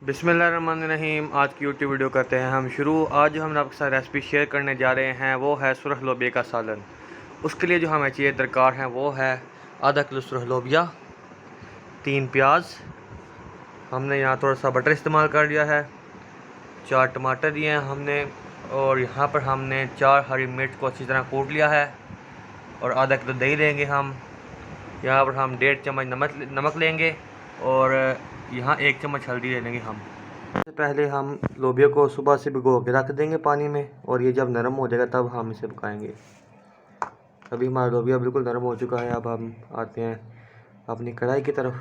बिस्मिल्लाहिर्रहमानिर्रहीम। आज की यूट्यूब वीडियो करते हैं हम शुरू। आज जो हम आपके साथ रेसिपी शेयर करने जा रहे हैं वो है सुरख लोबिया का सालन। उसके लिए जो हमें चीज़ें दरकार हैं वो है आधा किलो सुरख लोबिया, 3 प्याज, हमने यहाँ थोड़ा सा बटर इस्तेमाल कर लिया है, 4 टमाटर दिए हैं हमने, और यहाँ पर हमने 4 हरी मिर्च को अच्छी तरह कूट लिया है, और आधा किलो दही लेंगे हम। यहाँ पर हम 1.5 चम्मच नमक लेंगे, और यहाँ 1 चम्मच हल्दी ले लेंगे हम। सबसे पहले हम लोबिया को सुबह से भिगो के रख देंगे पानी में, और ये जब नरम हो जाएगा तब हम इसे पकाएंगे। अभी हमारा लोबिया बिल्कुल नरम हो चुका है। अब हम आते हैं अपनी कढ़ाई की तरफ।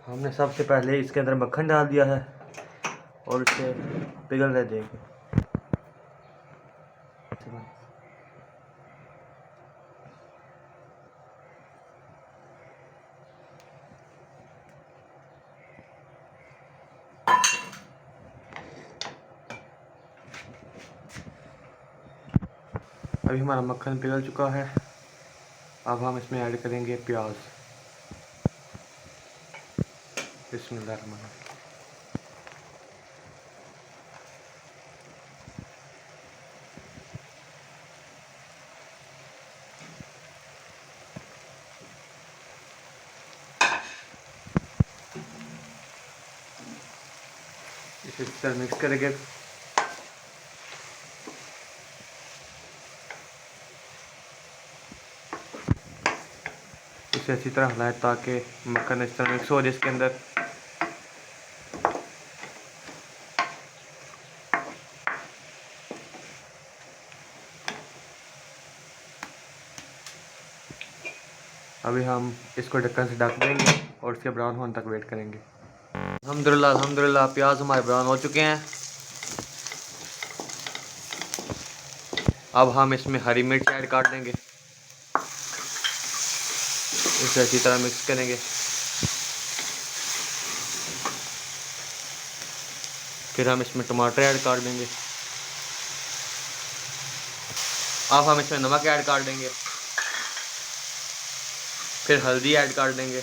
हमने सबसे पहले इसके अंदर मक्खन डाल दिया है और इसे पिघलने देंगे। अभी हमारा मक्खन पिघल चुका है। अब हम इसमें ऐड करेंगे प्याज। बिस्मिल्लाहिर्रहमानिर्रहीम। इसे इस तरह मिक्स करेंगे। इसे अच्छी तरह हिलाएं ताकि मक्खन इस तरह मिक्स हो जाए इसके अंदर। अभी हम इसको ढक्कन से ढक देंगे और इसके ब्राउन होने तक वेट करेंगे। अल्हम्दुलिल्लाह प्याज हमारे ब्राउन हो चुके हैं। अब हम इसमें हरी मिर्च ऐड काट देंगे, इसे अच्छी तरह मिक्स करेंगे। फिर हम इसमें टमाटर ऐड काट देंगे। अब हम इसमें नमक ऐड कर देंगे, फिर हल्दी ऐड कर देंगे,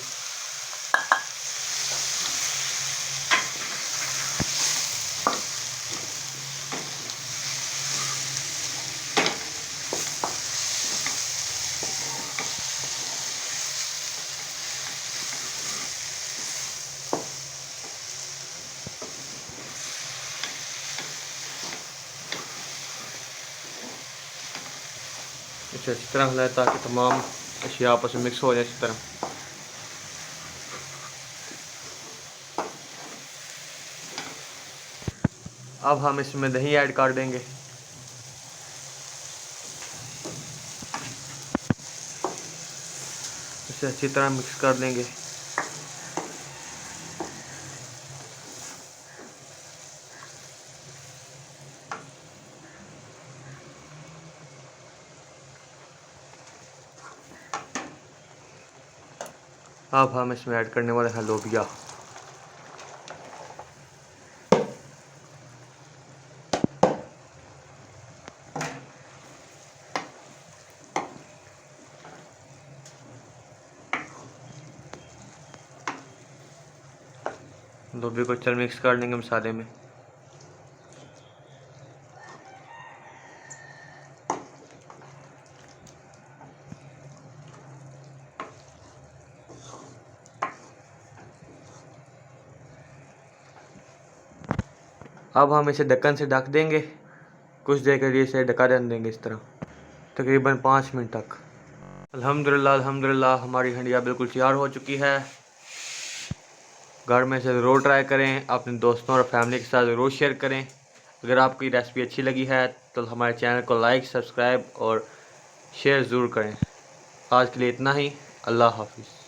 इसे अच्छी तरह हिलाएं ताकि तमाम अशिया आपस में मिक्स हो जाए इसी तरह। अब हम इसमें दही ऐड कर देंगे। इसे अच्छी तरह मिक्स कर देंगे। अब हम इसमें ऐड करने वाले हैं लोबिया। लोबिया को अच्छे मिक्स कर देंगे मसाले में। अब हम इसे ढक्कन से ढक देंगे। कुछ देर के लिए इसे ढका रहने देंगे इस तरह, तकरीबन 5 मिनट तक। अल्हम्दुलिल्लाह हमारी हंडिया बिल्कुल तैयार हो चुकी है। घर में से ज़रूर ट्राई करें, अपने दोस्तों और फैमिली के साथ ज़रूर शेयर करें। अगर आपको ये रेसिपी अच्छी लगी है तो हमारे चैनल को लाइक, सब्सक्राइब और शेयर ज़रूर करें। आज के लिए इतना ही। अल्लाह हाफिज़।